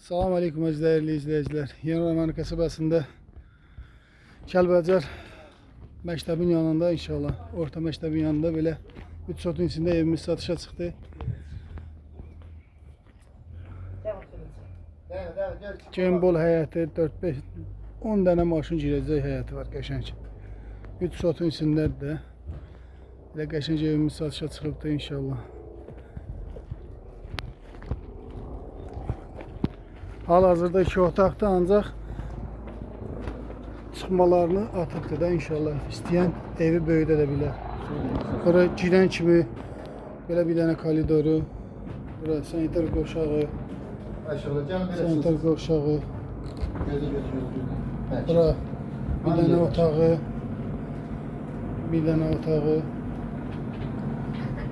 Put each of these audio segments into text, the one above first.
Salam aleyküm əziz değerli izleyiciler. Yeni Roman kasabasında Kəlbəcər məktəbin yanında inşallah. Orta məktəbin yanında böyle 3 sotun içinde evimiz satışa çıktı. Cembol həyəti 4-5 10 dənə maşın girəcək həyəti var qəşəng. 3 sotun içindədir də. Belə qəşəng evimiz satışa çıxıbdı inşallah. Hal-hazırda 2 otaqda ancaq çıxmalarını atıbdır da inşallah. İstəyən evi böyüdə də bilər. Bura girən kimi belə bir dənə koridoru, bura sanitar qovşağı, sanitar qovşağı, bura bir dənə otağı, bir dənə otağı,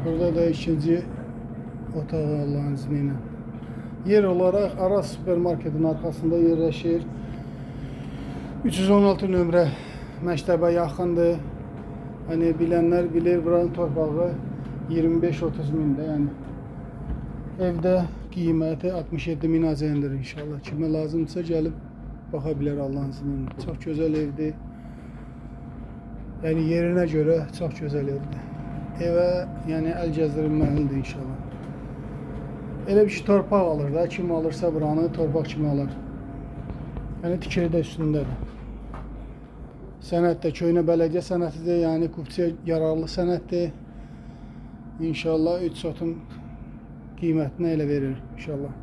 burada da ikinci otağı Allah'ın izniyle. Yer olarak Aras Süpermarketin arkasında yerleşir. 316 nömrə məktəbə yaxındır. Hani bilenler bilir, buranın torpağı 25-30 mində. Yani evdə qiyməti 67 min azəndir inşallah. Kimə lazımsa gəlib baxa bilər Allah'ın izniyle. Çox gözəl evdir. Yani yerine göre çok güzel evdir. Evə yani əl gəzdirilməlidir inşallah. Elə bir şey torpaq alır da, kim alırsa buranı torpaq kimi alır. Yəni tikiri də üstündədir. Sənət də köynə bələdiyyə sənətidir, yəni kupçuya yararlı sənətdir. İnşallah 3 sotun qiymətini elə verir inşallah.